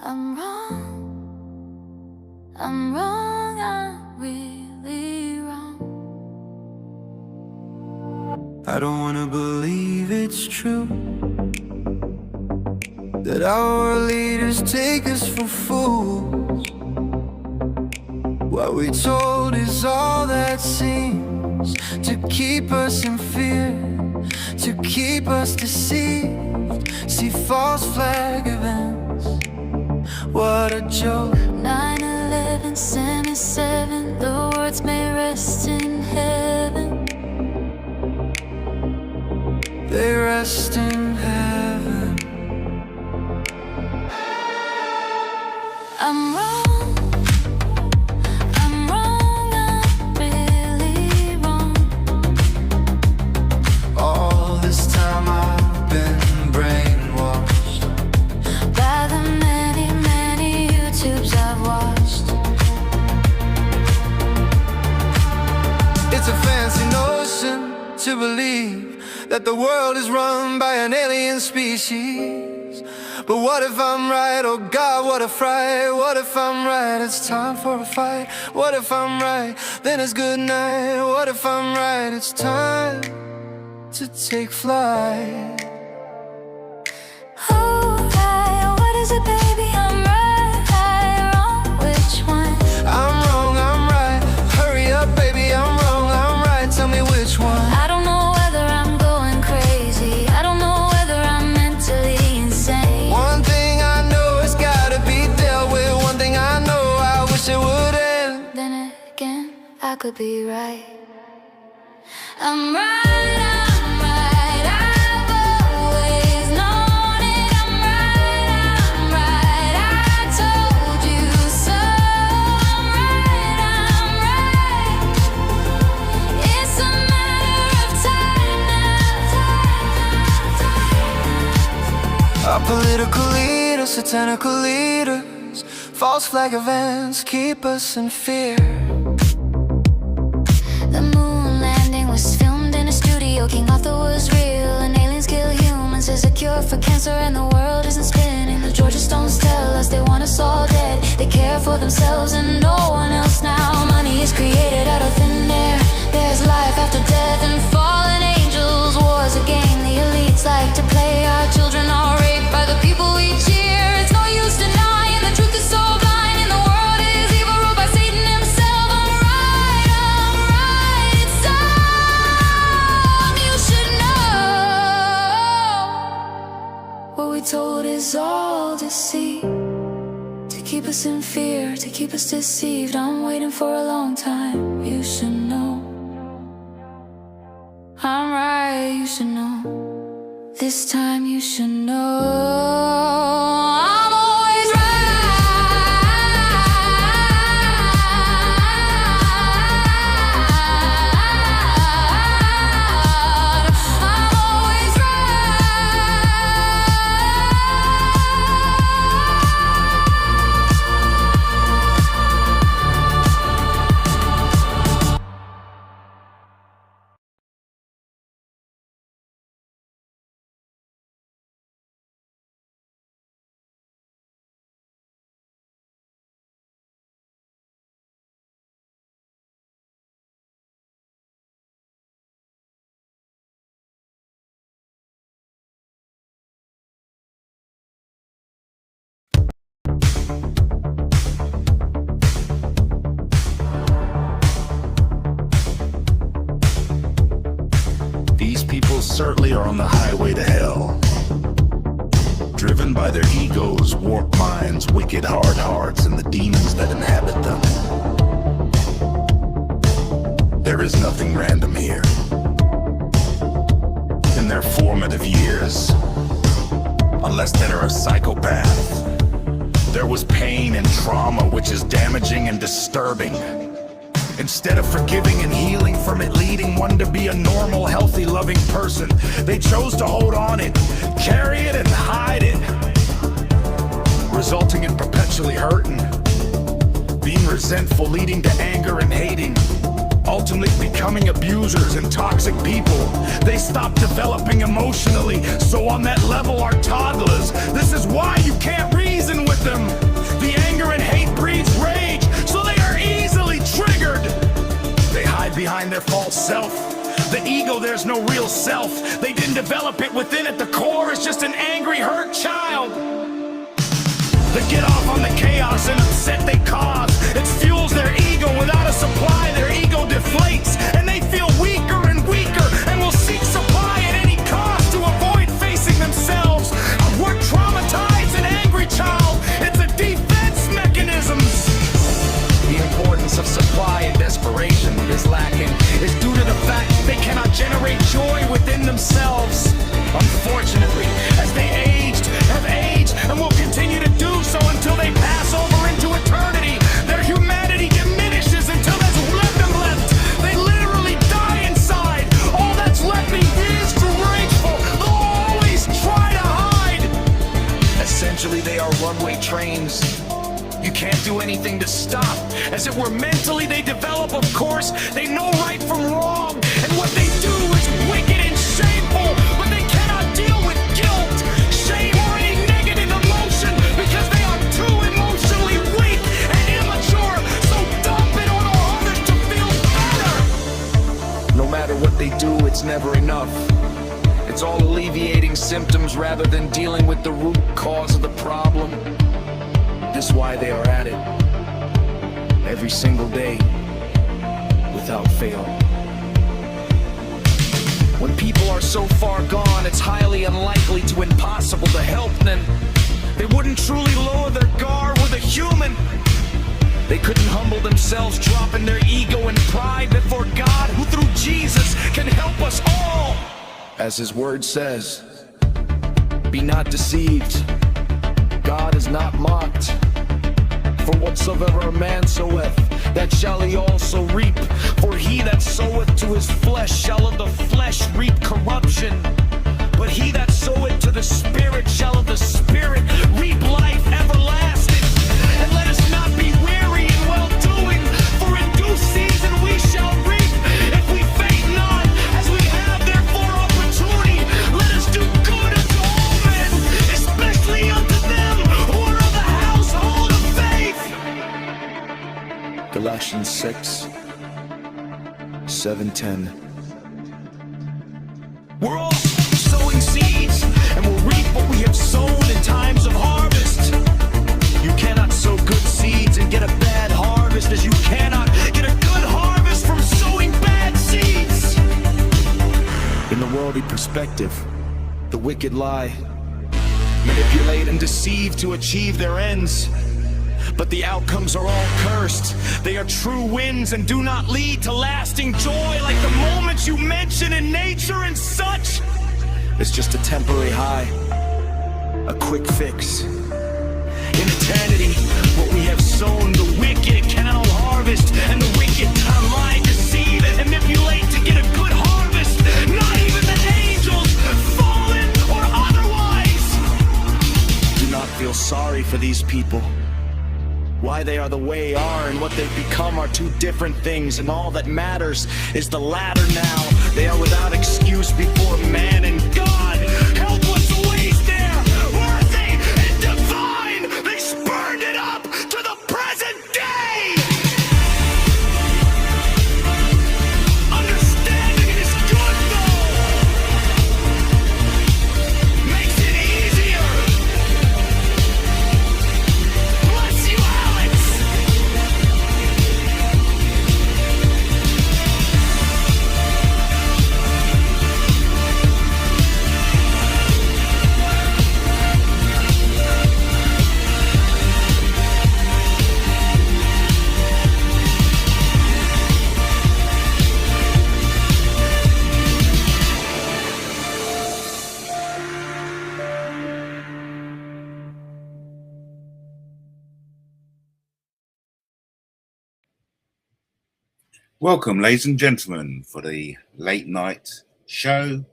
I'm wrong, I'm wrong, I'm really wrong. I don't wanna believe it's true that our leaders take us for fools. What we told is all that seems to keep us in fear, to keep us deceived. See false flag events, what a joke. 9/11, 77, the words may rest in heaven. They rest in heaven. I'm wrong, I'm wrong, I'm really wrong. All this time I've been brainwashed By the many, many YouTubes I've watched. It's a fancy notion to believe that the world is run by an alien species. But what if I'm right? Oh God, what a fright. What if I'm right? It's time for a fight. What if I'm right? Then it's good night. What if I'm right? It's time to take flight. Alright, what is it, baby? I'm right, wrong, which one? I'm wrong, I'm right. Hurry up, baby, I'm wrong, I'm right. Tell me which one. I don't know whether I'm going crazy. I don't know whether I'm mentally insane. One thing I know, it's gotta be dealt with. One thing I know, I wish it would end. Then again, I could be right. I'm right, I'm right, I've always known it. I'm right, I told you so. I'm right, it's a matter of time now. Our political leaders, satanical leaders, false flag events keep us in fear. The moon landing was filmed in a studio. King Arthur was real, and aliens kill humans. There's a cure for cancer, and the world isn't spinning. The Georgia Stones tell us they want us all dead. They care for themselves and no one else now. Money is created out of thin air. There's life after death and fallen angels. War's a game the elites like to play. Our children are raped by the people we cheer. It's no use denying the truth is so blind, and the world is evil, ruled by Satan himself. I'm right, it's something you should know. What we told is all deceit, to keep us in fear, to keep us deceived. I'm waiting for a long time, you should know. I'm right, you should know. This time you should know. I'm always right. I'm always These people certainly are on the highway to hell, driven by their egos, warped minds, wicked hard hearts, and the demons that inhabit them. There is nothing random here. In their formative years, unless they're a psychopath, there was pain and trauma which is damaging and disturbing. Instead of forgiving and healing from it, leading one to be a normal, healthy, loving person, they chose to hold on it, carry it, and hide it, resulting in perpetually hurting, being resentful, leading to anger and hating, ultimately becoming abusers and toxic people. They stop developing emotionally, so on that level are toddlers. This is why you can't reason with them. their false self. The ego, there's no real self. They didn't develop it within at the core. It's just an angry, hurt child. They get off on the chaos and upset they cause. It fuels their ego. Without a supply, their ego deflates, and they feel weaker and weaker, and will seek supply at any cost to avoid facing themselves. We're traumatized and angry child. It's a defense mechanism. The importance of supply and desperation is lacking. It's due to the fact they cannot generate joy within themselves. Unfortunately, as they have aged, and will continue to do so until they pass over into eternity, their humanity diminishes until there's nothing left. They literally die inside. All that's left is rageful. They'll always try to hide. Essentially, they are runaway trains. You can't do anything to stop. As it were, mentally they develop, of course. They know right from wrong, and what they do is wicked and shameful. But they cannot deal with guilt, shame, or any negative emotion because they are too emotionally weak and immature. So dump it on others to feel better. No matter what they do, it's never enough. It's all alleviating symptoms rather than dealing with the root cause of the problem. This is why they are at it every single day without fail. When people are so far gone, it's highly unlikely to impossible to help them. They wouldn't truly lower their guard with a human. They couldn't humble themselves, dropping their ego and pride before God, who through Jesus can help us all. As his word says, be not deceived. God is not mocked. For whatsoever a man soweth, that shall he also reap. For he that soweth to his flesh shall of the flesh reap corruption. But he that soweth to the Spirit shall of the Spirit reap life everlasting. And let us not be weary in well-doing, for in due season we shall reap, if we faint not. As we have therefore opportunity, let us do good unto all men, especially unto them who are of the household of faith. Galatians 6:7-10. We're all sowing seeds, and we'll reap what we have sown in times of harvest. You cannot sow good seeds and get a bad harvest, as you cannot get a good harvest from sowing bad seeds. In the worldly perspective, the wicked lie, manipulate and deceive to achieve their ends. But the outcomes are all cursed. They are true wins and do not lead to lasting joy like the moments you mention in nature and such. It's just a temporary high, a quick fix. In eternity, what we have sown, the wicked cannot harvest, and the wicked lie, deceive, and manipulate to get a good harvest. Not even the angels, fallen or otherwise. Do not feel sorry for these people. Why they are the way they are and what they've become are two different things, and all that matters is the latter now. They are without excuse before man and God. Help us always there, worthy and divine. They spurned it up to the present day. Understanding is good though. Makes it easier. Bless you, Alex. Welcome, ladies and gentlemen, for the late night show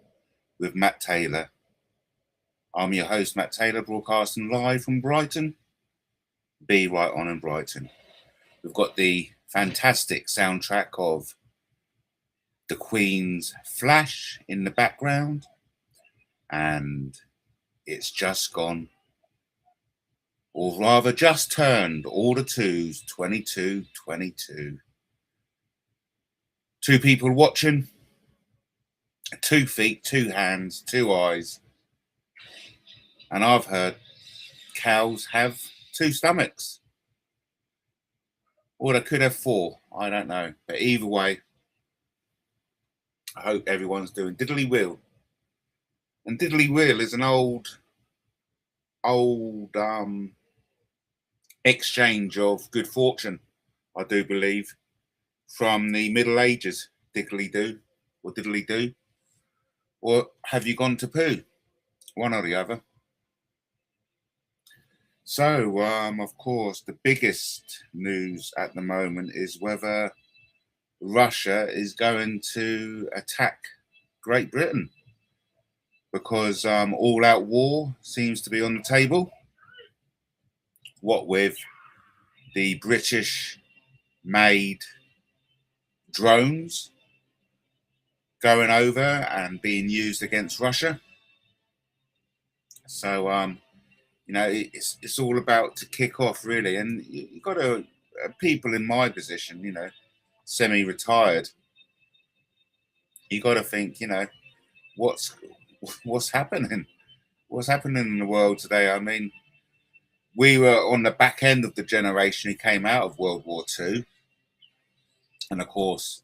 with Matt Taylor. I'm your host, Matt Taylor, broadcasting live from Brighton. Be right on in Brighton. We've got the fantastic soundtrack of the Queen's Flash in the background, and it's just gone, or rather just turned all the twos, 22:22. 2 people watching, 2 feet, 2 hands, 2 eyes. And I've heard cows have 2 stomachs. Or they could have 4. I don't know. But either way, I hope everyone's doing diddly will. And diddly will is an old exchange of good fortune, I do believe, from the Middle Ages. Diddly do, or diddly do, or have you gone to poo? One or the other. So, of course, the biggest news at the moment is whether Russia is going to attack Great Britain, because all-out war seems to be on the table. What with the British-made drones going over and being used against Russia. So, you know, it's all about to kick off, really. And you've got people in my position, you know, semi-retired. You got to think, you know, what's happening? What's happening in the world today? I mean, we were on the back end of the generation who came out of World War II. And of course,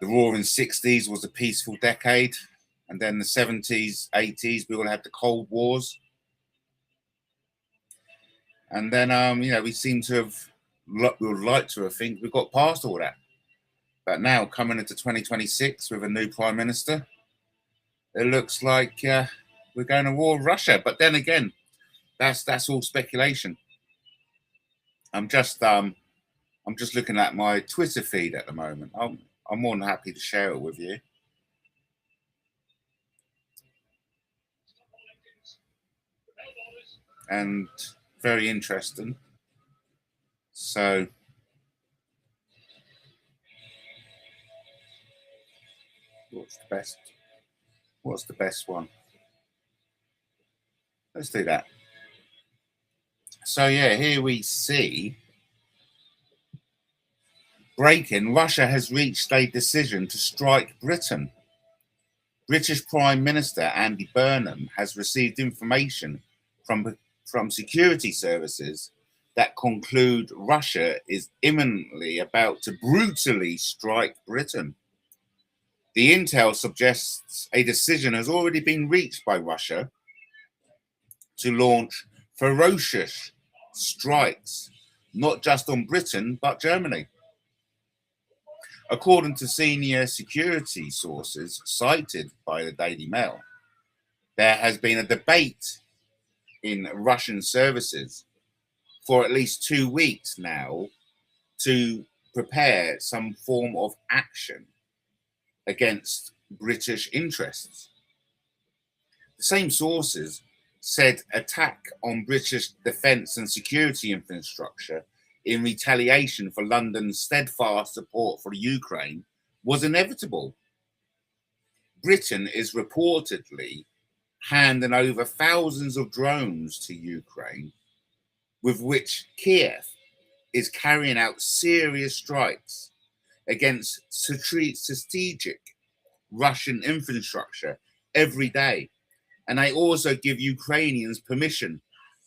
the Roaring 60s was a peaceful decade. And then the 70s, 80s, we all had the Cold Wars. And then, you know, we seem to have, we would like to have think we got past all that. But now, coming into 2026 with a new Prime Minister, it looks like we're going to war with Russia. But then again, that's all speculation. I'm just looking at my Twitter feed at the moment. I'm more than happy to share it with you. And very interesting. So what's the best one? Let's do that. So yeah, here we see breaking. Russia has reached a decision to strike Britain. British Prime Minister Andy Burnham has received information from security services that conclude Russia is imminently about to brutally strike Britain. The intel suggests a decision has already been reached by Russia to launch ferocious strikes, not just on Britain, but Germany. According to senior security sources cited by the Daily Mail, there has been a debate in Russian services for at least 2 weeks now to prepare some form of action against British interests. The same sources said attack on British defence and security infrastructure in retaliation for London's steadfast support for Ukraine was inevitable. Britain is reportedly handing over thousands of drones to Ukraine, with which Kiev is carrying out serious strikes against strategic Russian infrastructure every day. And they also give Ukrainians permission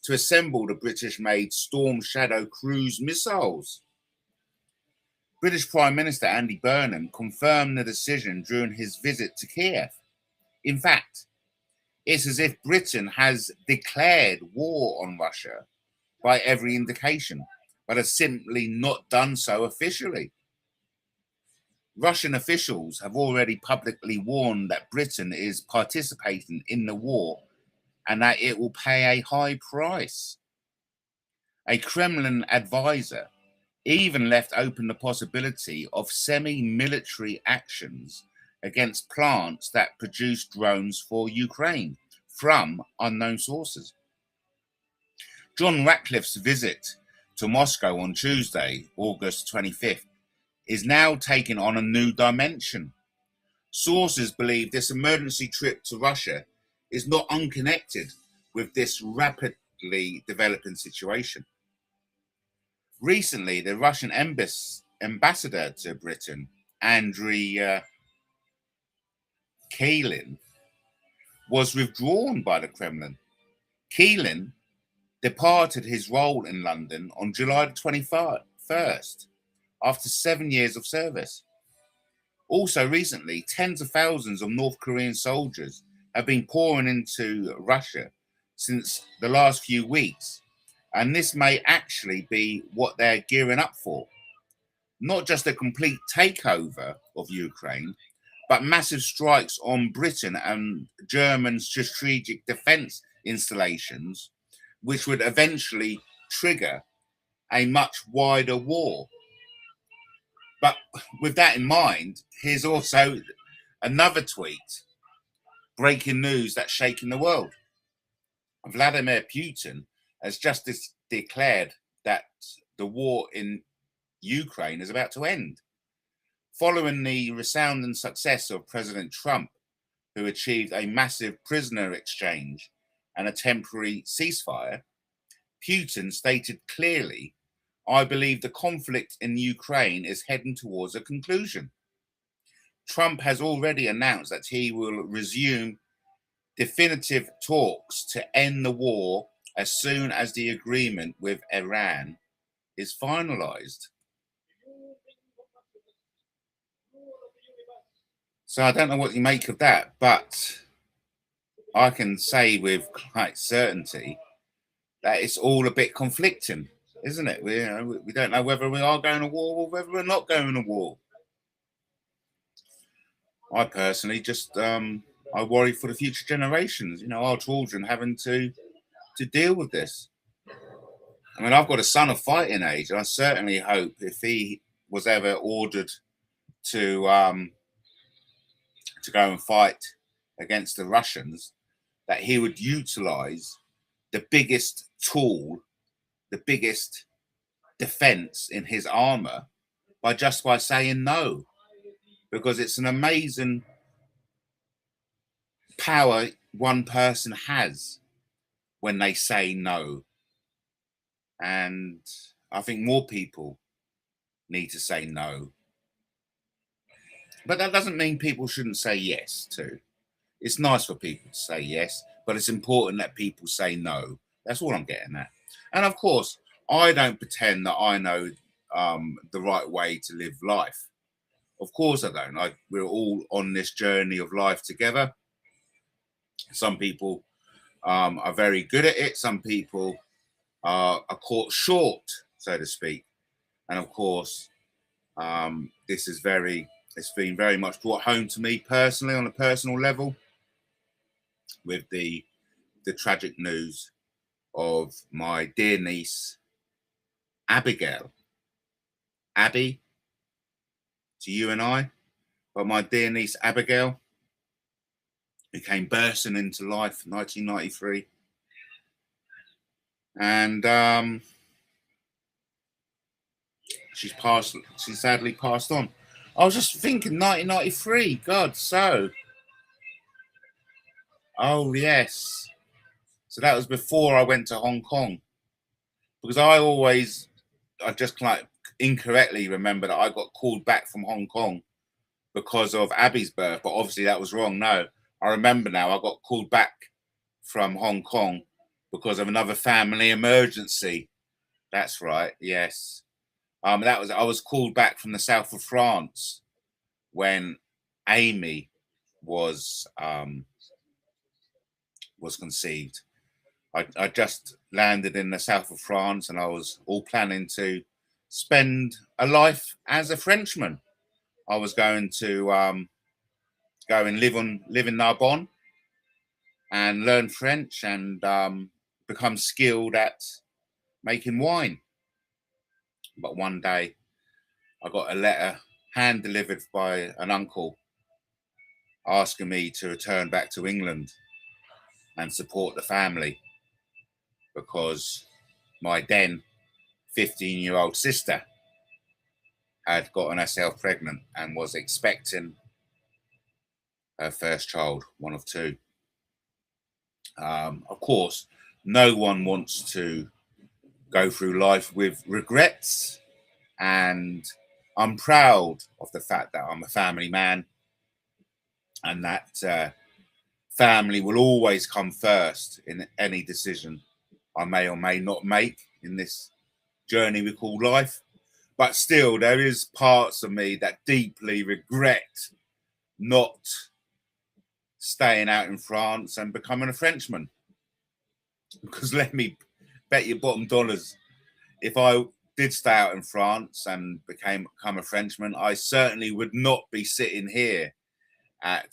to assemble the British-made Storm Shadow cruise missiles. British Prime Minister Andy Burnham confirmed the decision during his visit to Kiev. In fact, it's as if Britain has declared war on Russia by every indication, but has simply not done so officially. Russian officials have already publicly warned that Britain is participating in the war and that it will pay a high price. A Kremlin advisor even left open the possibility of semi-military actions against plants that produce drones for Ukraine from unknown sources. John Ratcliffe's visit to Moscow on Tuesday, August 25th, is now taking on a new dimension. Sources believe this emergency trip to Russia is not unconnected with this rapidly developing situation. Recently, the Russian ambassador to Britain, Andriy Kaelin was withdrawn by the Kremlin. Kaelin departed his role in London on July the 21st after 7 years of service. Also recently, tens of thousands of North Korean soldiers have been pouring into Russia since the last few weeks, and this may actually be what they're gearing up for. Not just a complete takeover of Ukraine, but massive strikes on Britain and German strategic defense installations, which would eventually trigger a much wider war. But with that in mind, here's also another tweet, breaking news that's shaking the world. Vladimir Putin has just declared that the war in Ukraine is about to end. Following the resounding success of President Trump, who achieved a massive prisoner exchange and a temporary ceasefire, Putin stated clearly, "I believe the conflict in Ukraine is heading towards a conclusion." Trump has already announced that he will resume definitive talks to end the war as soon as the agreement with Iran is finalized. So I don't know what you make of that, but I can say with quite certainty that it's all a bit conflicting, isn't it? We don't know whether we are going to war or whether we're not going to war. I personally just I worry for the future generations, our children having to deal with this. I mean, I've got a son of fighting age, and I certainly hope if he was ever ordered to go and fight against the Russians, that he would utilize the biggest tool, the biggest defense in his armor by saying no, because it's an amazing power one person has when they say no. And I think more people need to say no. But that doesn't mean people shouldn't say yes too. It's nice for people to say yes, but it's important that people say no. That's all I'm getting at. And of course, I don't pretend that I know the right way to live life. Of course I don't. We're all on this journey of life together. Some people are very good at it. Some people are caught short, so to speak. And of course, it's been very much brought home to me personally on a personal level with the tragic news of my dear niece, Abigail. Abby, to you and I, but my dear niece, Abigail, who came bursting into life in 1993. And she sadly passed on. I was just thinking 1993, God, oh yes. So that was before I went to Hong Kong. Because I just like incorrectly remember that I got called back from Hong Kong because of Abby's birth, but obviously that was wrong. No, I remember now, I got called back from Hong Kong because of another family emergency. That's right, yes. I was called back from the south of France when Amy was conceived. I just landed in the south of France, and I was all planning to spend a life as a Frenchman. I was going to go and live in Narbonne and learn French and become skilled at making wine. But one day I got a letter hand delivered by an uncle asking me to return back to England and support the family, because my then 15-year-old sister had gotten herself pregnant and was expecting her first child, one of two. Of course, no one wants to go through life with regrets, and I'm proud of the fact that I'm a family man, and that family will always come first in any decision I may or may not make in this journey we call life. But still, there is parts of me that deeply regret not staying out in France and becoming a Frenchman. Because let me bet you bottom dollars, if I did stay out in France and become a Frenchman, I certainly would not be sitting here at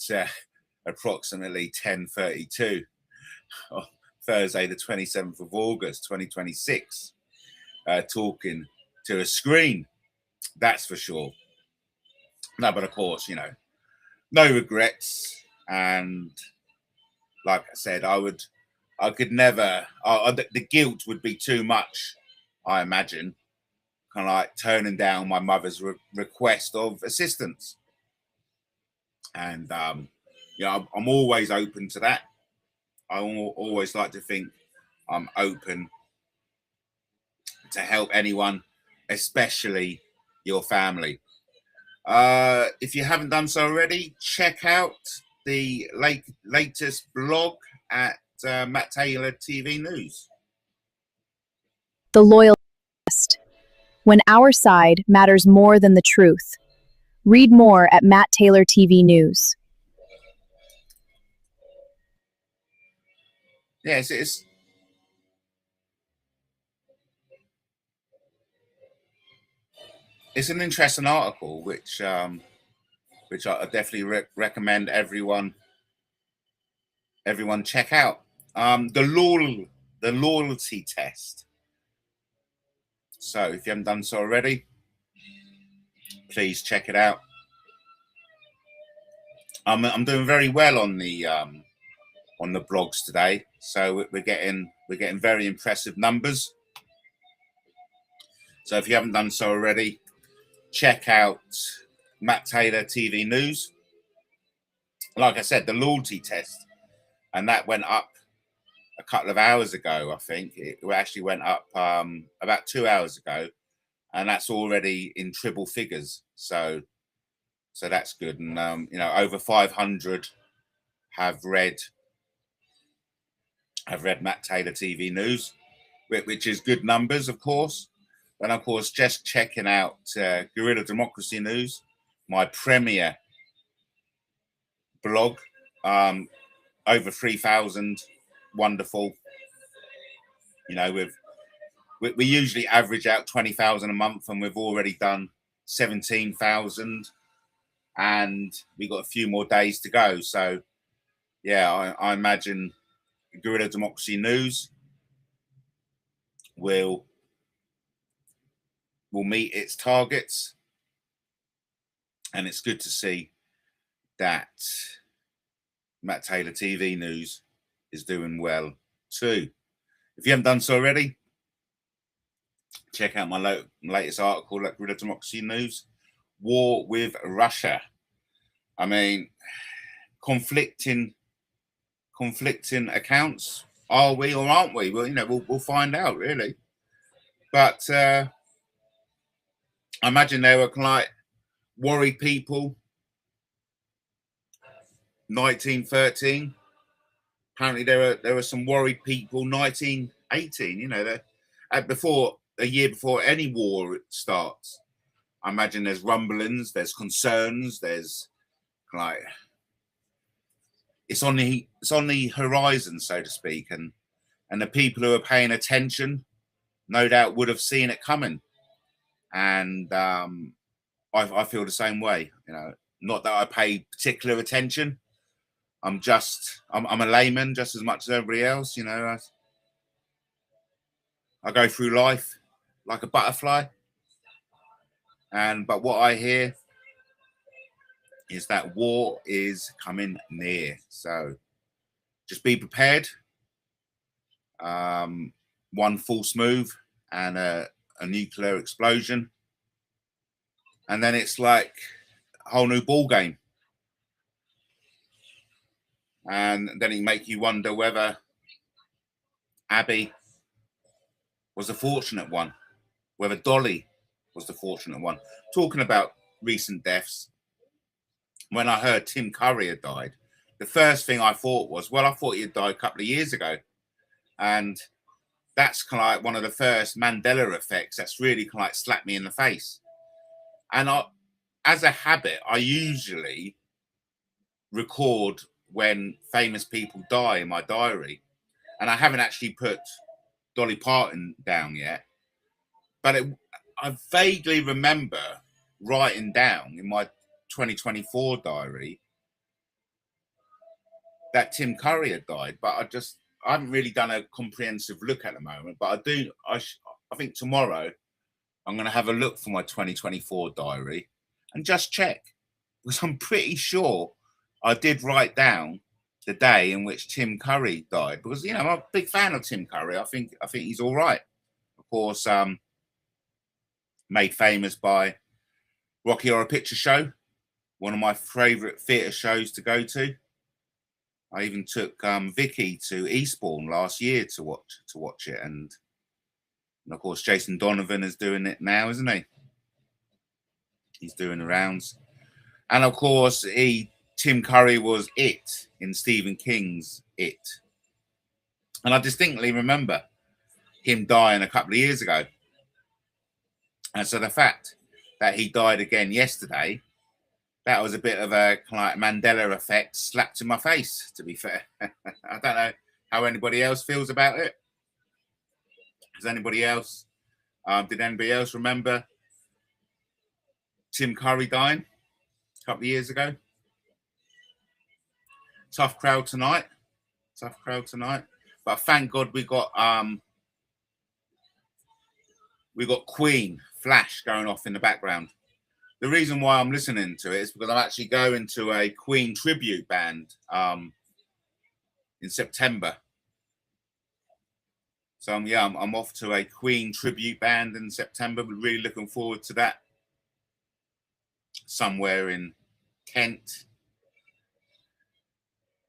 approximately 10:32 on Thursday, the 27th of August, 2026, talking to a screen. That's for sure. No, but of course, you know, no regrets. And like I said, I could never, the guilt would be too much, I imagine, kind of like turning down my mother's request of assistance. And, you know, I'm always open to that. I always like to think I'm open to help anyone, especially your family. If you haven't done so already, check out the latest blog at MattTaylorTV News. The loyal test. When our side matters more than the truth. Read more at MattTaylorTV News. Yes, it's an interesting article, which I definitely recommend everyone check out. The loyalty test. So if you haven't done so already, please check it out. I'm doing very well on the blogs today, so we're getting very impressive numbers. So if you haven't done so already, check out MattTaylorTV News. Like I said, the loyalty test, and that went up a couple of hours ago. I think it actually went up about 2 hours ago, and that's already in triple figures. So that's good. And you know, over 500 have read MattTaylorTV News, which is good numbers, of course. And of course, just checking out Guerrilla Democracy News, my premier blog, over 3,000, wonderful. You know, we usually average out 20,000 a month, and we've already done 17,000, and we got a few more days to go. So, yeah, I imagine Guerrilla Democracy News will meet its targets, and it's good to see that MattTaylorTV News is doing well too. If you haven't done so already, check out my latest article at Guerrilla Democracy News, War with Russia. I mean, conflicting accounts. Are we or aren't we? Well, you know, we'll find out, really. But I imagine there were like worried people. 1913. Apparently, there were some worried people. 1918. You know, a year before any war starts. I imagine there's rumblings, there's concerns, there's like it's on the horizon, so to speak, and the people who are paying attention, no doubt, would have seen it coming. And I feel the same way. You know, not that I pay particular attention. I'm a layman just as much as everybody else. You know, I go through life like a butterfly. But what I hear is that war is coming near. So just be prepared. One false move and a nuclear explosion, and then it's like a whole new ball game. And then it make you wonder whether Abby was a fortunate one, whether Dolly was the fortunate one. Talking about recent deaths, when I heard Tim Curry had died, the first thing I thought was, well, I thought he had died a couple of years ago. And that's kind of like one of the first Mandela effects that's really kind of like slapped me in the face. And as a habit, I usually record when famous people die in my diary. And I haven't actually put Dolly Parton down yet. But I vaguely remember writing down in my 2024 diary that Tim Curry had died. But I haven't really done a comprehensive look at the moment. But I think tomorrow I'm going to have a look for my 2024 diary and just check. Because I'm pretty sure I did write down the day in which Tim Curry died, because I'm a big fan of Tim Curry. I think he's all right. Of course, made famous by Rocky Horror Picture Show, one of my favourite theatre shows to go to. I even took Vicky to Eastbourne last year to watch it, and of course Jason Donovan is doing it now, isn't he? He's doing the rounds, and of course Tim Curry was It in Stephen King's It. And I distinctly remember him dying a couple of years ago. And so the fact that he died again yesterday, that was a bit of a kind of like Mandela effect slapped in my face, to be fair. I don't know how anybody else feels about it. Did anybody else remember Tim Curry dying a couple of years ago? Tough crowd tonight. But thank God we got Queen Flash going off in the background. The reason why I'm listening to it is because I'm actually going to a Queen tribute band in September. So I'm off to a Queen tribute band in September. We're really looking forward to that. Somewhere in Kent.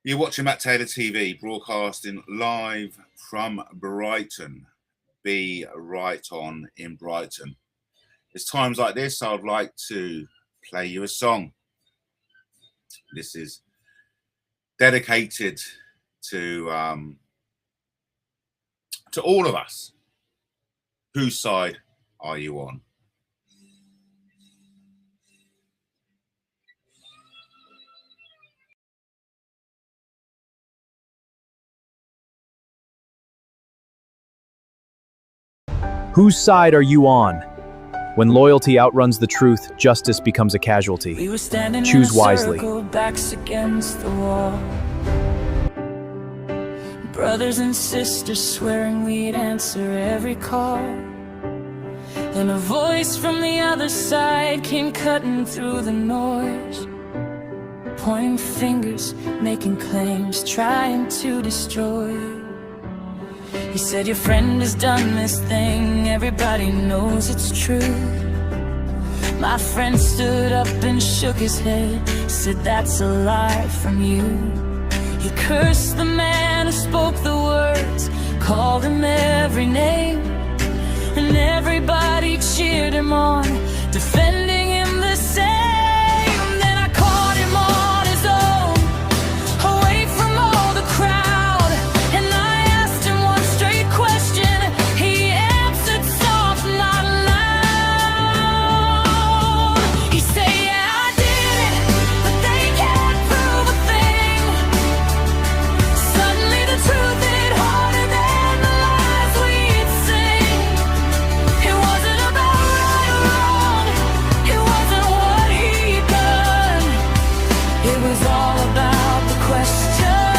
You're watching Matt Taylor TV, broadcasting live from Brighton. Be right on in Brighton. It's times like this I'd like to play you a song. This is dedicated to all of us. Whose side are you on? Whose side are you on? When loyalty outruns the truth, justice becomes a casualty. We were standing Choose in a wisely. circle, backs against the wall. Brothers and sisters swearing we'd answer every call. Then a voice from the other side came cutting through the noise, pointing fingers, making claims, trying to destroy. He said, your friend has done this thing, everybody knows it's true. My friend stood up and shook his head, said that's a lie from you. He cursed the man who spoke the words, called him every name, and everybody cheered him on, defending him the same. Then I caught him on his own, away from all the crowd, and I asked him one straight question. He answered soft, not loud. He said, yeah, I did it, but they can't prove a thing. Suddenly the truth hit harder than the lies we'd sing. It wasn't about right or wrong, it wasn't what he'd done. It was all about the question,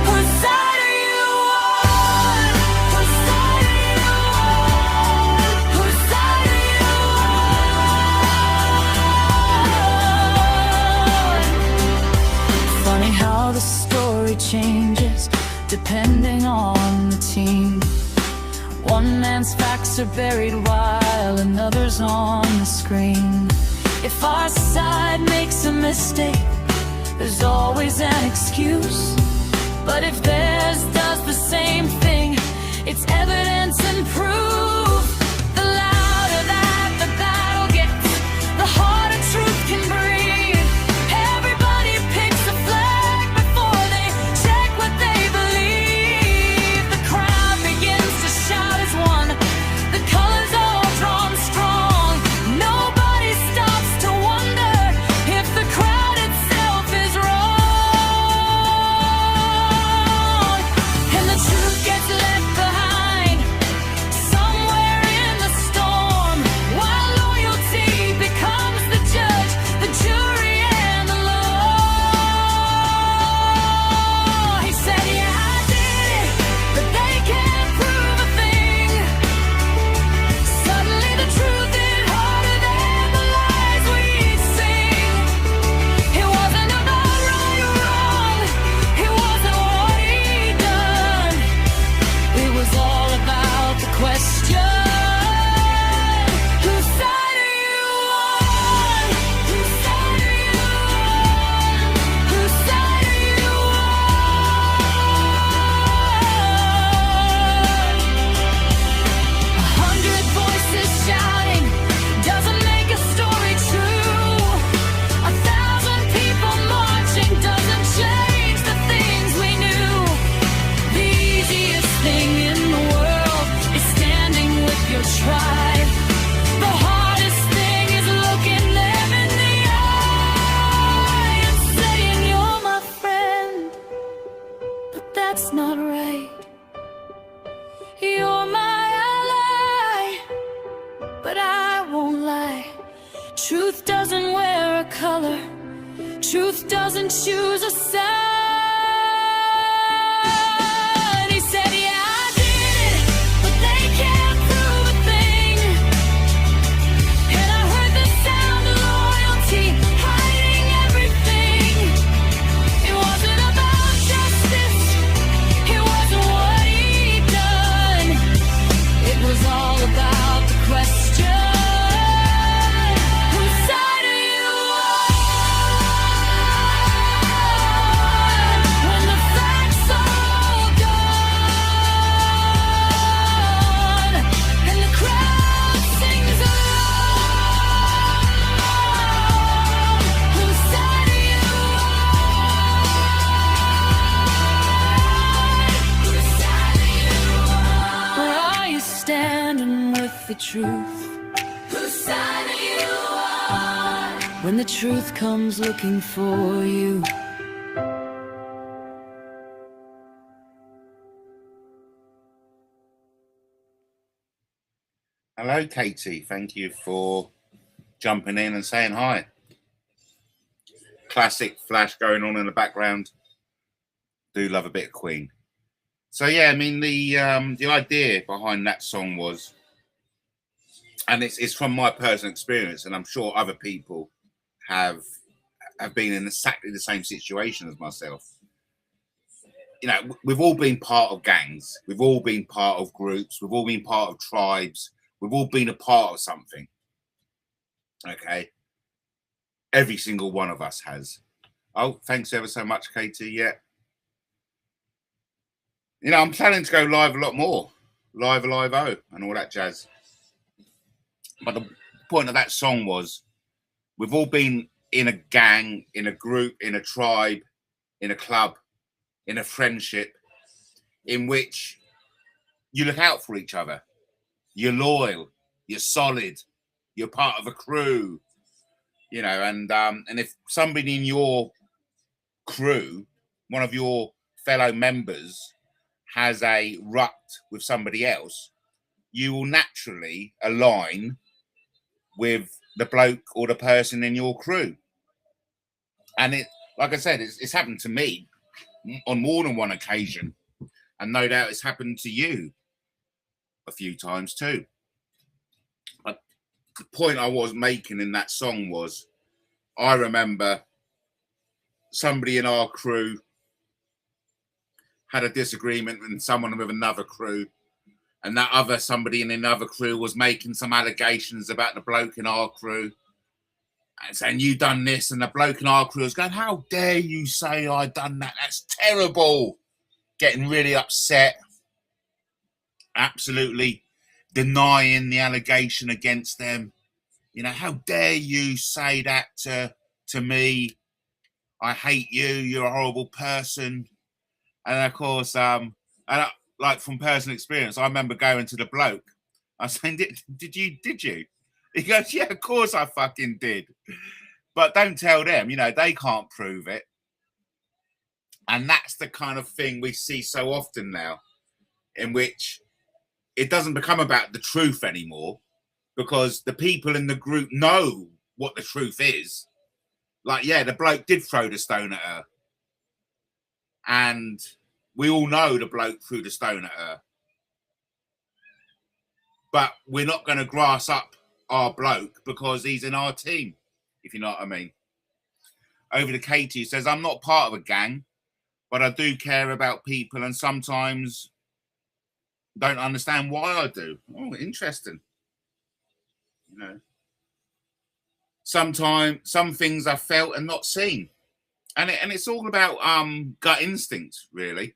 whose side are you on? Whose side are you on? Whose side are you on? Funny how the story changes depending on the team. One man's facts are buried while another's on the screen. If our side makes a mistake, there's always an excuse. But if theirs does the same thing, it's evidence and proof. The louder that's not right. You're my ally, but I won't lie. Truth doesn't wear a color. Truth doesn't choose a side. He said, yeah, I did it, but they can't prove a thing. And I heard the sound of loyalty hiding everything. It wasn't about justice, it wasn't what he'd done. It was all about the question. Whose side are you on? When the facts are all gone and the crowd sings along. Whose side are you on? Whose side are you on? Or are you standing with the truth? Whose side are you on? When the truth comes looking for you. Hello, Katie. Thank you for jumping in and saying hi. Classic Flash going on in the background. Do love a bit of Queen. So yeah, I mean the idea behind that song was, and it's from my personal experience, and I'm sure other people have been in exactly the same situation as myself. You know, we've all been part of gangs, we've all been part of groups, we've all been part of tribes, we've all been a part of something. Okay, every single one of us has. Oh, thanks ever so much, Katie. Yeah, you know, I'm planning to go live a lot more, live oh, and all that jazz. But the point of that song was, we've all been in a gang, in a group, in a tribe, in a club, in a friendship, in which you look out for each other. You're loyal, you're solid, you're part of a crew, you know, and if somebody in your crew, one of your fellow members, has a rut with somebody else, you will naturally align with the bloke or the person in your crew. And it, like I said, it's happened to me on more than one occasion, and no doubt it's happened to you a few times too. But the point I was making in that song was, I remember somebody in our crew had a disagreement with someone with another crew, and that other somebody in another crew was making some allegations about the bloke in our crew and saying, you done this, and the bloke in our crew was going, how dare you say I done that? That's terrible. Getting really upset, absolutely denying the allegation against them. You know, how dare you say that to me? I hate you. You're a horrible person. And of course, like from personal experience, I remember going to the bloke. I was saying, did you? He goes, yeah, of course I fucking did. But don't tell them, you know, they can't prove it. And that's the kind of thing we see so often now, in which it doesn't become about the truth anymore, because the people in the group know what the truth is. Like, yeah, the bloke did throw the stone at her. And we all know the bloke threw the stone at her. But we're not going to grass up our bloke because he's in our team, if you know what I mean. Over to Katie, who says, I'm not part of a gang, but I do care about people and sometimes don't understand why I do. Oh, interesting. You know, sometimes some things are felt and not seen. And it's all about gut instinct, really.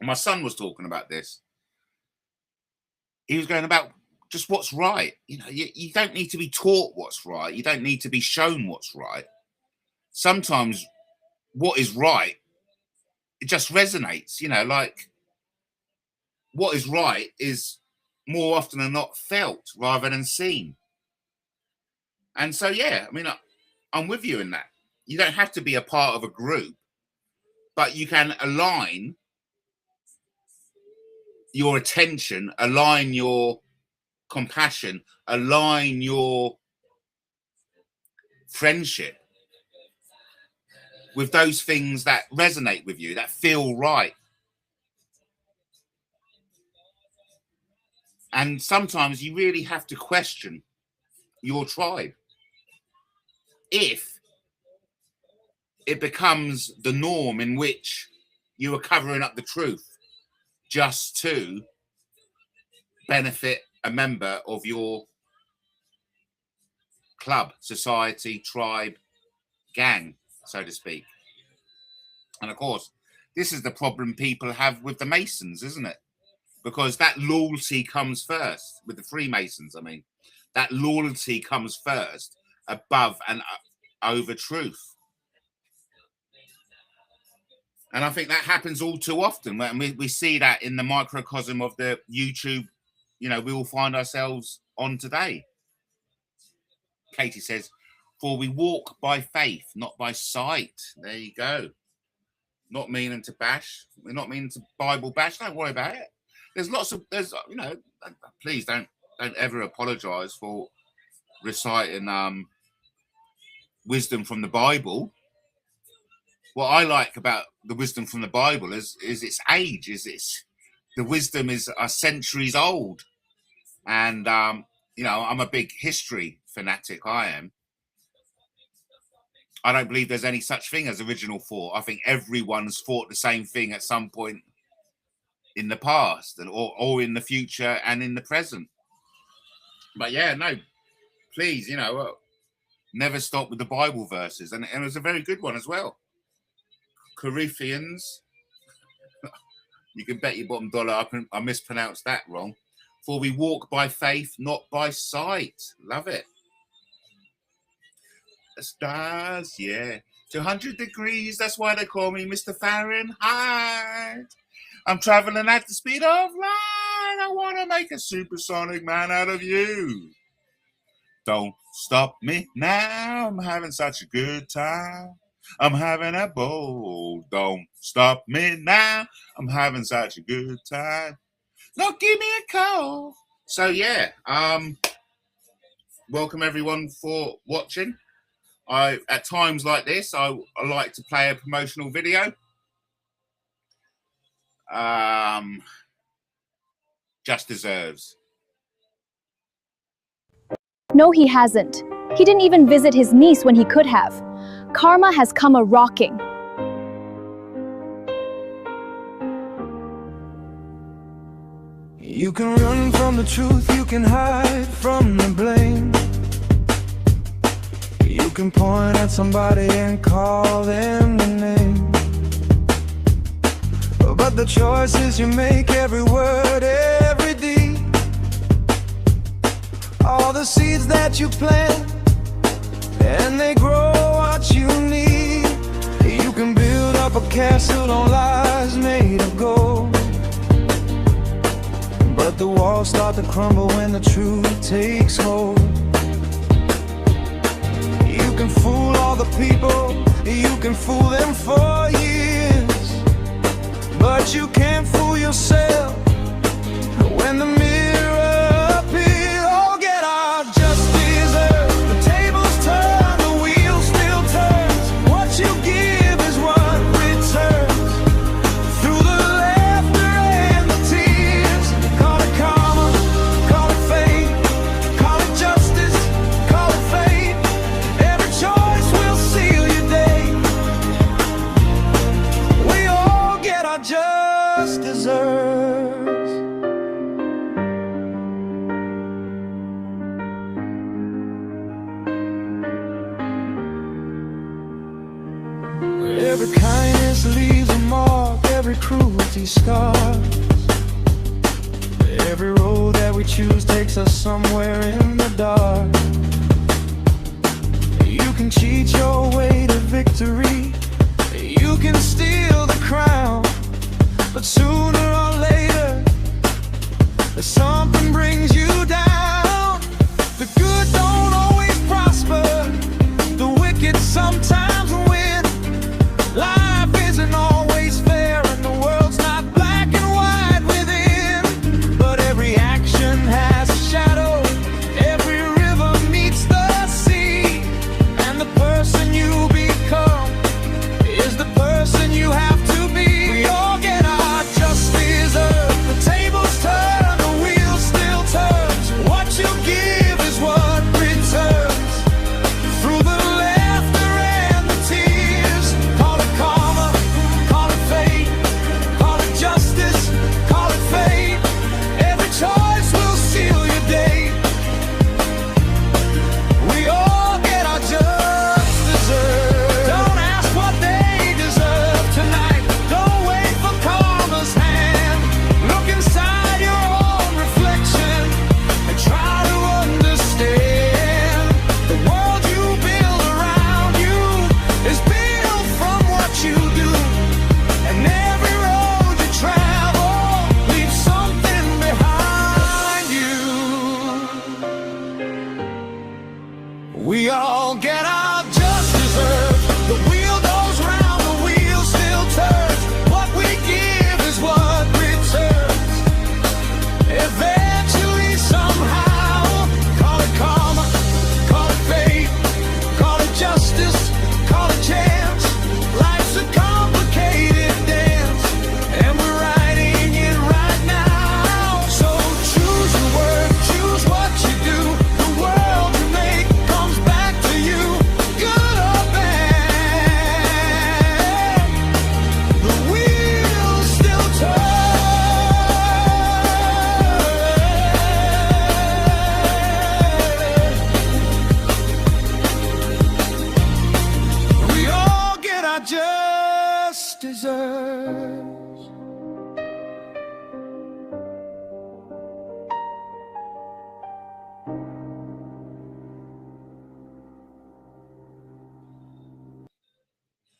My son was talking about this. He was going about just what's right. You know, you don't need to be taught what's right. You don't need to be shown what's right. Sometimes what is right, it just resonates, you know, like what is right is more often than not felt rather than seen. And so, yeah, I mean, I'm with you in that. You don't have to be a part of a group, but you can align your attention, align your compassion, align your friendship with those things that resonate with you, that feel right. And sometimes you really have to question your tribe. If it becomes the norm in which you are covering up the truth just to benefit a member of your club, society, tribe, gang, so to speak. And of course, this is the problem people have with the Masons, isn't it? Because that loyalty comes first with the Freemasons. I mean, that loyalty comes first above and over truth. And I think that happens all too often. And we see that in the microcosm of the YouTube, we all find ourselves on today. Katie says, for we walk by faith, not by sight. There you go. Not meaning to bash. We're not meaning to Bible bash. Don't worry about it. Please don't ever apologize for reciting wisdom from the Bible. What I like about the wisdom from the Bible is its age, the wisdom is centuries old. And I'm a big history fanatic. I am. I don't believe there's any such thing as original thought. I think everyone's thought the same thing at some point in the past or in the future and in the present. But yeah, no, please, never stop with the Bible verses. And it was a very good one as well. Corinthians, you can bet your bottom dollar I mispronounced that wrong. For we walk by faith, not by sight. Love it. The stars, yeah. 200 degrees, that's why they call me Mr. Fahrenheit. I'm traveling at the speed of light. I want to make a supersonic man out of you. Don't stop me now. I'm having such a good time. I'm having a ball. Don't stop me now. I'm having such a good time. No, give me a call. So yeah, welcome everyone for watching. At times like this, I like to play a promotional video. Just deserves. No, he hasn't. He didn't even visit his niece when he could have. Karma has come a-rocking. You can run from the truth, you can hide from the blame. You can point at somebody and call them the name. But the choices you make, every word, every deed, all the seeds that you plant, and they grow what you need. You can build up a castle on lies made of gold, but the walls start to crumble when the truth takes hold. You can fool all the people, you can fool them for years, but you can't fool yourself when the mirror appears. Oh, get our just deserves. The tables turn, the wheel still turns. What you give is what returns. Through the laughter and the tears, call it karma, call it fate, call it justice, call it fate. Every choice will seal your day. We all get our just deserves. Every kindness leaves a mark, every cruelty scars. Every road that we choose takes us somewhere in the dark. You can cheat your way to victory, you can steal the crown, but sooner or later something brings you down. The good don't always prosper, the wicked sometimes win. Life isn't always fair and the world's not black and white within.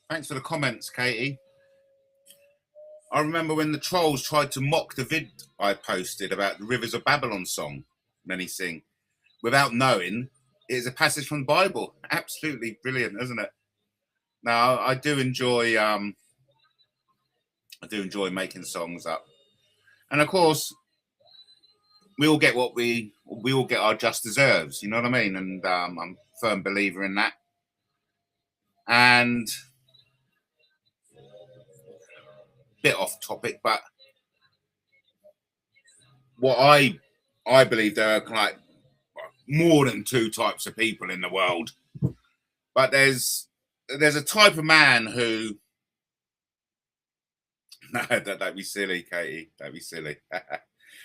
Thanks for the comments, Katie. I remember when the trolls tried to mock the vid I posted about the Rivers of Babylon song, many sing, without knowing it is a passage from the Bible. Absolutely brilliant, isn't it? Now, I do enjoy making songs up, and of course, we all get what we all get our just deserves. You know what I mean? And I'm a firm believer in that. And bit off topic, but what I believe there are like more than two types of people in the world, but there's a type of man who no, don't be silly, Katie, don't be silly.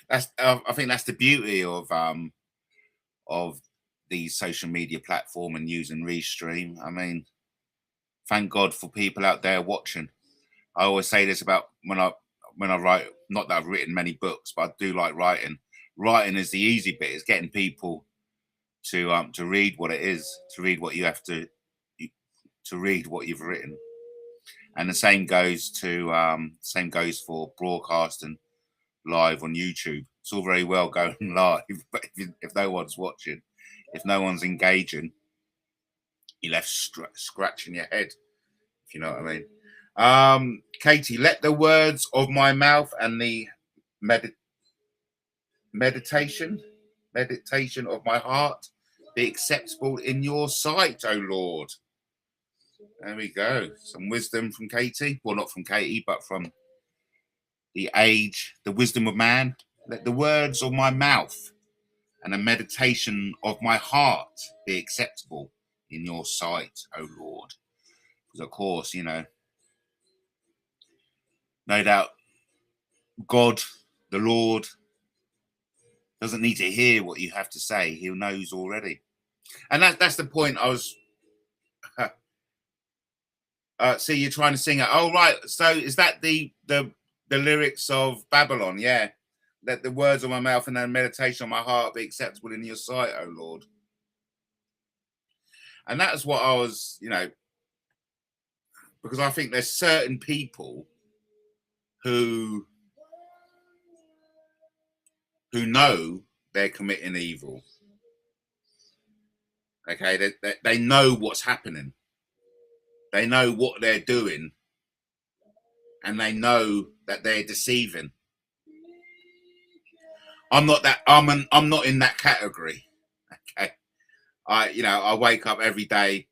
That's I think that's the beauty of these social media platform and use and restream. I mean, thank God for people out there watching. I always say this about when I write, not that I've written many books, but I do like writing. Writing is the easy bit. It's getting people to read what it is, to read what you have to read what you've written. And the same goes for broadcasting live on YouTube. It's all very well going live, but if no one's watching, if no one's engaging, you're left scratching your head, if you know what I mean. Katie, let the words of my mouth and the meditation of my heart be acceptable in your sight, O Lord. There we go. Some wisdom from Katie. Well, not from Katie, but from the wisdom of man. Let the words of my mouth and the meditation of my heart be acceptable in your sight, O Lord. Because, of course, no doubt God, the Lord, doesn't need to hear what you have to say. He knows already. And that's the point I was... see, you're trying to sing it. Oh, right. So is that the lyrics of Babylon? Yeah. Let the words of my mouth and the meditation of my heart be acceptable in your sight, O Lord. And that's what I was, because I think there's certain people who know they're committing evil. Okay, they know what's happening. They know what they're doing, and they know that they're deceiving. I'm not in that category. Okay, I wake up every day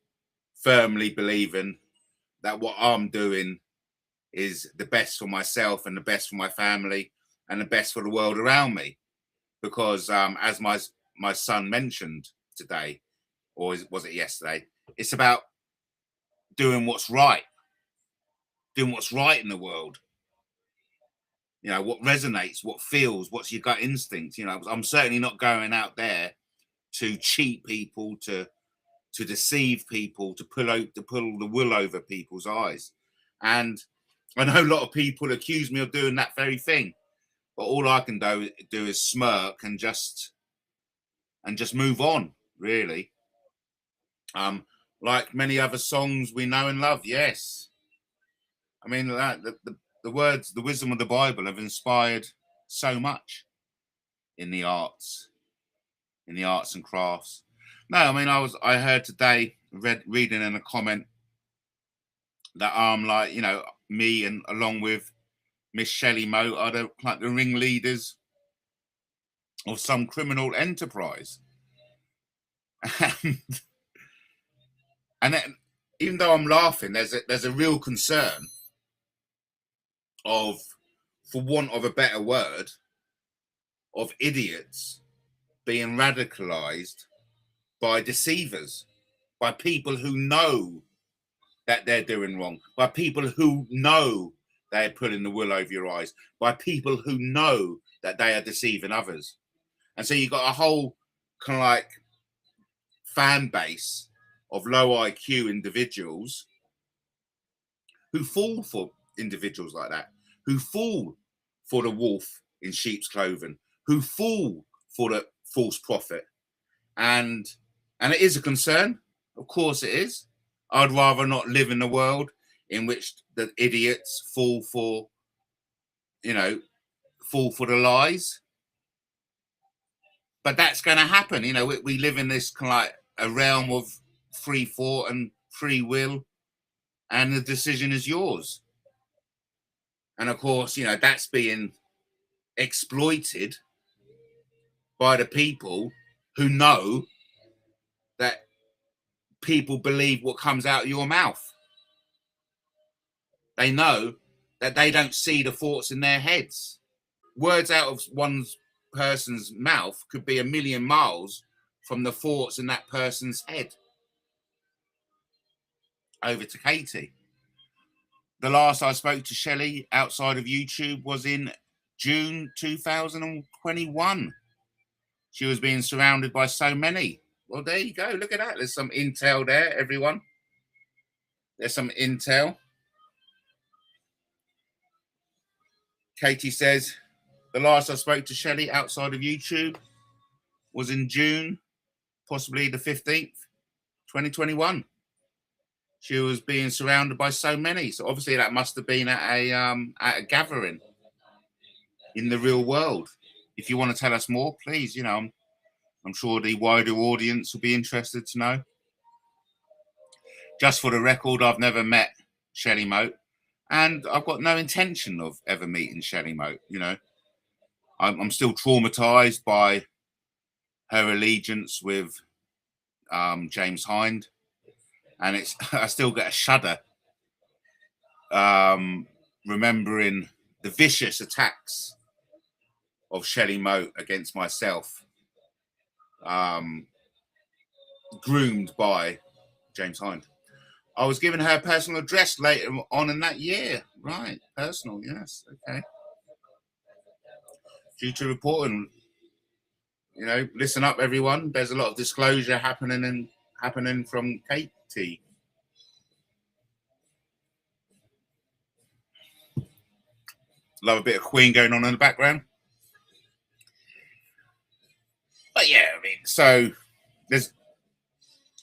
firmly believing that what I'm doing is the best for myself and the best for my family and the best for the world around me. Because as my son mentioned today, or was it yesterday, it's about doing what's right in the world. What resonates, what feels, what's your gut instinct. I'm certainly not going out there to cheat people, to deceive people, to pull the wool over people's eyes. And I know a lot of people accuse me of doing that very thing, but all I can do is smirk and just move on, really. Like many other songs we know and love, yes. I mean, the words, the wisdom of the Bible have inspired so much in the arts and crafts. No, I mean, I heard today, reading in a comment that me and along with Miss Shelley Moe are the ringleaders of some criminal enterprise. And then, even though I'm laughing, there's a real concern of, for want of a better word, of idiots being radicalized by deceivers, by people who know that they're doing wrong, by people who know they're pulling the wool over your eyes, by people who know that they are deceiving others. And so you've got a whole kind of fan base of low IQ individuals who fall for individuals like that, who fall for the wolf in sheep's clothing, who fall for the false prophet. And it is a concern. Of course it is. I'd rather not live in a world in which the idiots fall for, fall for the lies. But that's going to happen. We live in this kind of like a realm of free thought and free will, and the decision is yours. And of course, that's being exploited by the people who know that people believe what comes out of your mouth. They know that they don't see the thoughts in their heads. Words out of one person's mouth could be a million miles from the thoughts in that person's head. Over to Katie. The last I spoke to Shelley outside of YouTube was in June 2021. She was being surrounded by so many. Well, there you go. Look at that. There's some intel there, everyone. There's some intel. Katie says, the last I spoke to Shelley outside of YouTube was in June, possibly the 15th, 2021. She was being surrounded by so many. So obviously that must have been at a gathering in the real world. If you want to tell us more, please, I'm sure the wider audience will be interested to know. Just for the record, I've never met Shelley Moat, and I've got no intention of ever meeting Shelley Moat. I'm still traumatized by her allegiance with James Hind, and I still get a shudder remembering the vicious attacks of Shelley Moat against myself, groomed by James Hind. I was given her personal address later on in that year. Right, personal, yes, okay. Due to reporting, listen up, everyone. There's a lot of disclosure happening from Katie. Love a bit of Queen going on in the background. But yeah, so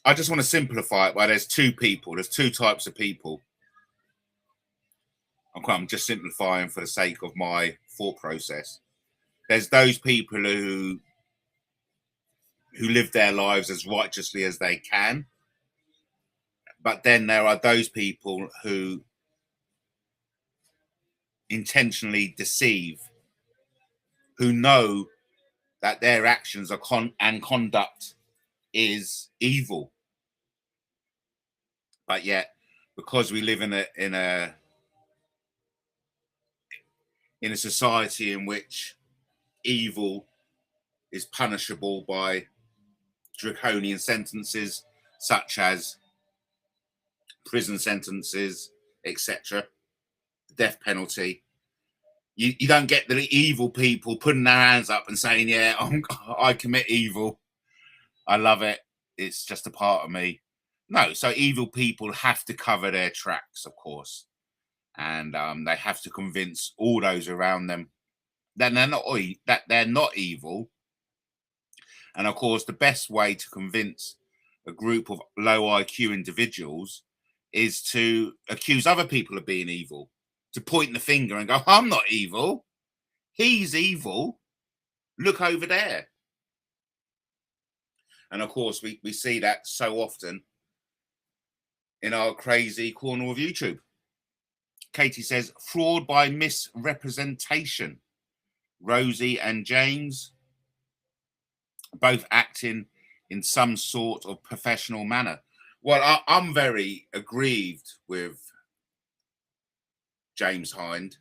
I just want to simplify it by there's two types of people. I'm just simplifying for the sake of my thought process. There's those people who live their lives as righteously as they can. But then there are those people who intentionally deceive, who know that their actions are and conduct is evil. But yet, because we live in a society in which evil is punishable by draconian sentences such as prison sentences, etc., the death penalty, you don't get the evil people putting their hands up and saying, yeah, I commit evil, I love it, it's just a part of me. No, so evil people have to cover their tracks, of course, and they have to convince all those around them that they're not evil. And of course, the best way to convince a group of low IQ individuals is to accuse other people of being evil, to point the finger and go, I'm not evil, he's evil, look over there. And of course, we see that so often in our crazy corner of YouTube. Katie says, fraud by misrepresentation. Rosie and James both acting in some sort of professional manner. Well, I'm very aggrieved with James Hind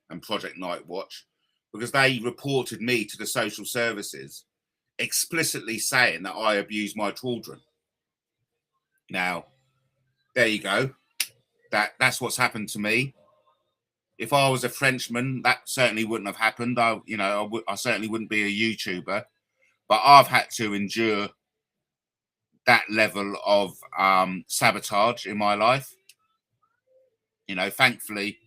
and Project Nightwatch, because they reported me to the social services explicitly saying that I abuse my children. Now, there you go. That's what's happened to me. If I was a Frenchman, that certainly wouldn't have happened. I certainly wouldn't be a YouTuber, but I've had to endure that level of sabotage in my life. Thankfully,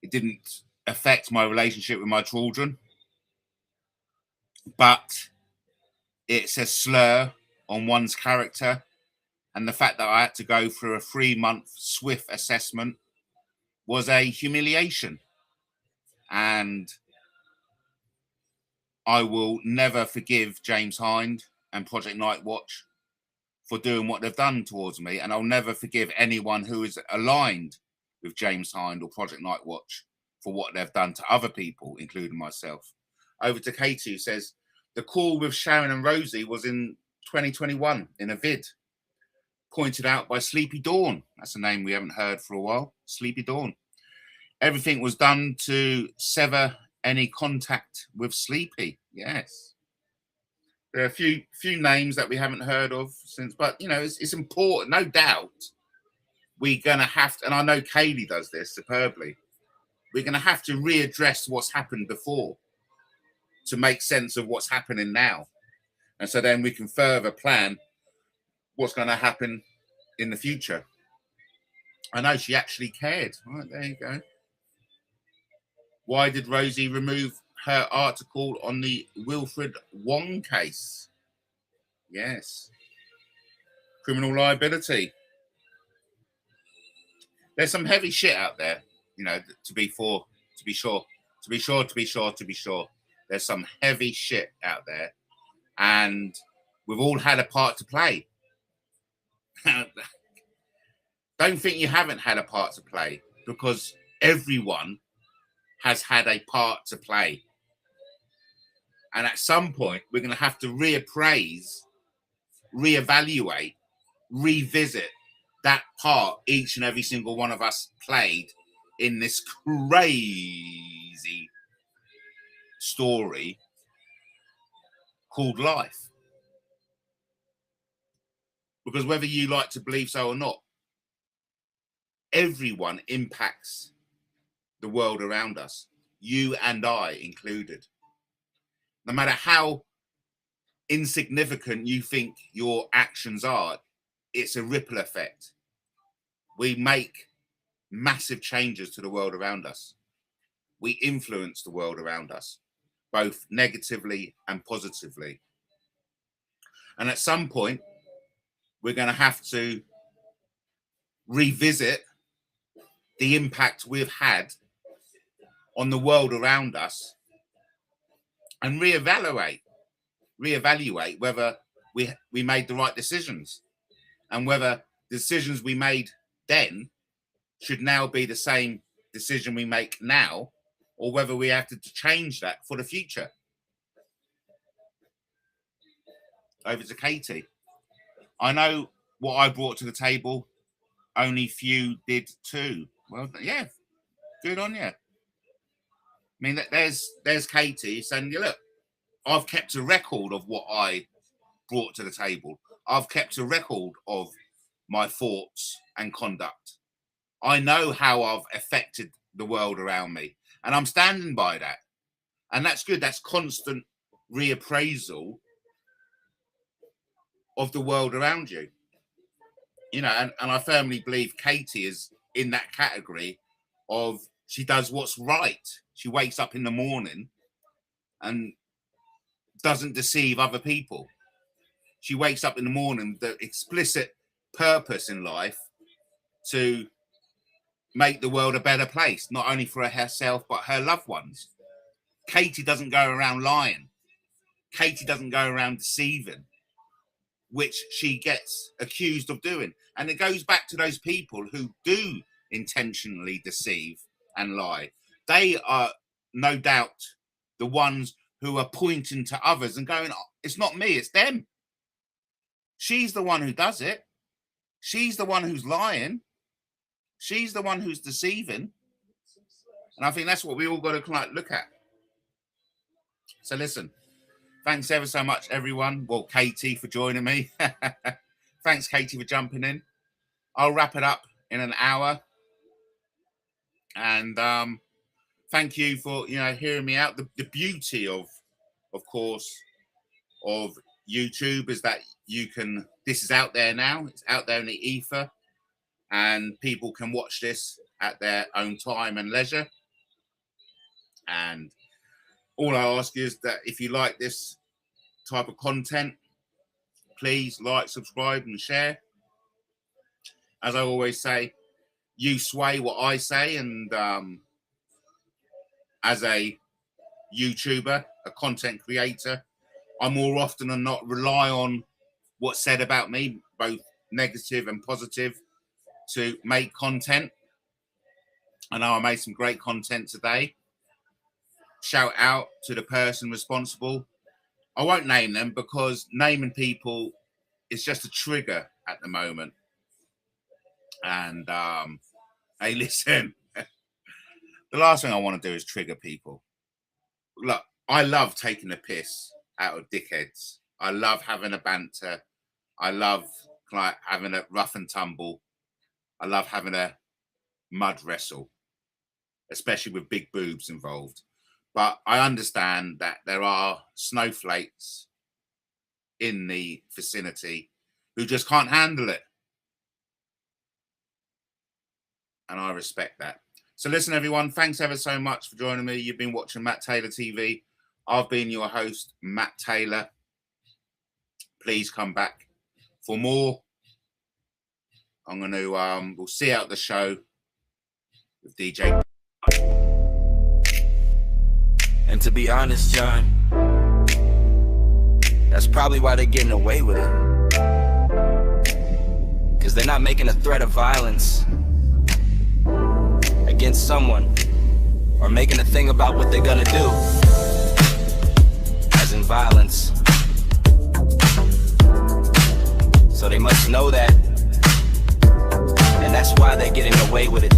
it didn't affect my relationship with my children, but it's a slur on one's character. And the fact that I had to go through a 3-month SWIFT assessment was a humiliation. And I will never forgive James Hind and Project Nightwatch for doing what they've done towards me. And I'll never forgive anyone who is aligned with James Hind or Project Nightwatch for what they've done to other people, including myself. Over to Katie, who says, the call with Sharon and Rosie was in 2021 in a vid, pointed out by Sleepy Dawn. That's a name we haven't heard for a while. Sleepy Dawn. Everything was done to sever any contact with Sleepy. Yes. There are a few names that we haven't heard of since, but, you know, it's important. No doubt we're going to have to, and I know Kaylee does this superbly, we're going to have to readdress what's happened before to make sense of what's happening now. And so then we can further plan what's going to happen in the future. I know she actually cared. All right, there you go. Why did Rosie remove her article on the Wilfred Wong case? Yes. Criminal liability. There's some heavy shit out there, you know, to be sure. There's some heavy shit out there. And we've all had a part to play. Don't think you haven't had a part to play, because everyone has had a part to play. And at some point, we're going to have to reappraise, reevaluate, revisit that part each and every single one of us played in this crazy story called life. Because whether you like to believe so or not, everyone impacts the world around us, you and I included. No matter how insignificant you think your actions are, it's a ripple effect. We make massive changes to the world around us. We influence the world around us, both negatively and positively. And at some point, we're going to have to revisit the impact we've had on the world around us and reevaluate whether we made the right decisions, and whether the decisions we made then should now be the same decision we make now, or whether we have to change that for the future. Over to Katie. I know what I brought to the table, only few did too. Well, yeah, good on you. I mean, there's Katie saying, look, I've kept a record of what I brought to the table. I've kept a record of my thoughts and conduct. I know how I've affected the world around me, and I'm standing by that. And that's good. That's constant reappraisal of the world around you. You know, and I firmly believe Katie is in that category of, she does what's right. She wakes up in the morning and doesn't deceive other people. She wakes up in the morning with the explicit purpose in life to make the world a better place, not only for herself, but her loved ones. Katie doesn't go around lying. Katie doesn't go around deceiving, which she gets accused of doing. And it goes back to those people who do intentionally deceive and lie. They are no doubt the ones who are pointing to others and going, it's not me, it's them. She's the one who does it. She's the one who's lying. She's the one who's deceiving. And I think that's what we all got to look at. So listen, thanks ever so much, everyone. Well, Katie, for joining me. Thanks, Katie, for jumping in. I'll wrap it up in an hour. And thank you for, hearing me out. The beauty of course, of YouTube is that this is out there now. It's out there in the ether. And people can watch this at their own time and leisure. And all I ask is that if you like this type of content, please like, subscribe, and share. As I always say, you sway what I say, and as a YouTuber, a content creator, I more often than not rely on what's said about me, both negative and positive, to make content. I know I made some great content today. Shout out to the person responsible. I won't name them because naming people is just a trigger at the moment. And hey, listen, the last thing I want to do is trigger people. Look, I love taking the piss out of dickheads. I love having a banter. I love like having a rough and tumble. I love having a mud wrestle, especially with big boobs involved. But I understand that there are snowflakes in the vicinity who just can't handle it. And I respect that. So listen, everyone, thanks ever so much for joining me. You've been watching Matt Taylor TV. I've been your host, Matt Taylor. Please come back for more. I'm going to, we'll see out the show with DJ. And to be honest, John, that's probably why they're getting away with it. Because they're not making a threat of violence against someone or making a thing about what they're gonna do, as in violence. So they must know that, and that's why they're getting away with it.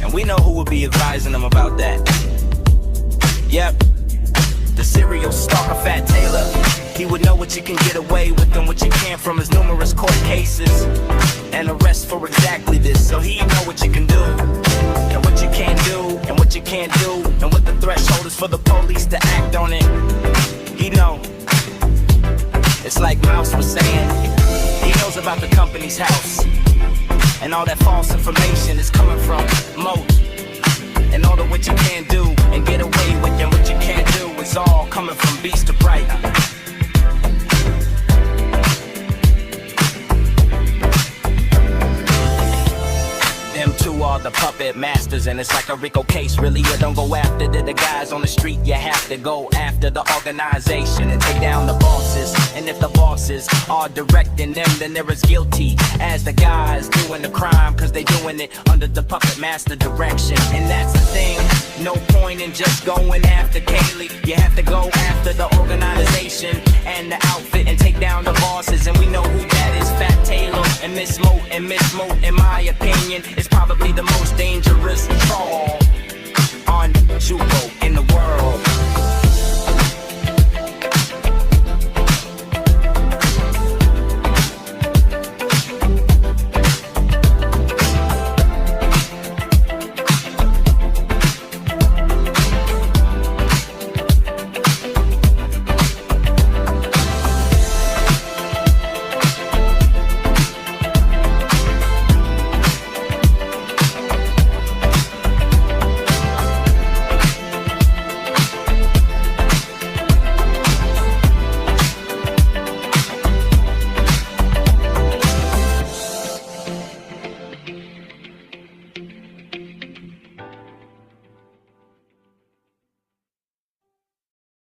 And we know who will be advising them about that. Yep, the serial stalker Fat Taylor. He would know what you can get away with and what you can't from his numerous court cases and arrests for exactly this. So he know what you can do and what you can't do and what you can't do and what the threshold is for the police to act on it. He know. It's like Mouse was saying, he knows about the company's house and all that false information is coming from Moat. And all the what you can't do and get away with and what you can't do is all coming from Beast to Bright. Them two are the puppet masters, and it's like a Rico case. Really, you don't go after the guys on the street. You have to go after the organization and take down the bosses. And if the bosses are directing them, then they're as guilty as the guys doing the crime, cause they doing it under the puppet master direction. And that's the thing, no point in just going after Kaylee. You have to go after the organization and the outfit and take down the bosses. And we know who that is, Fat Taylor and Miss Moat. And Miss Moat, in my opinion, is probably the most dangerous of all. Unshootable.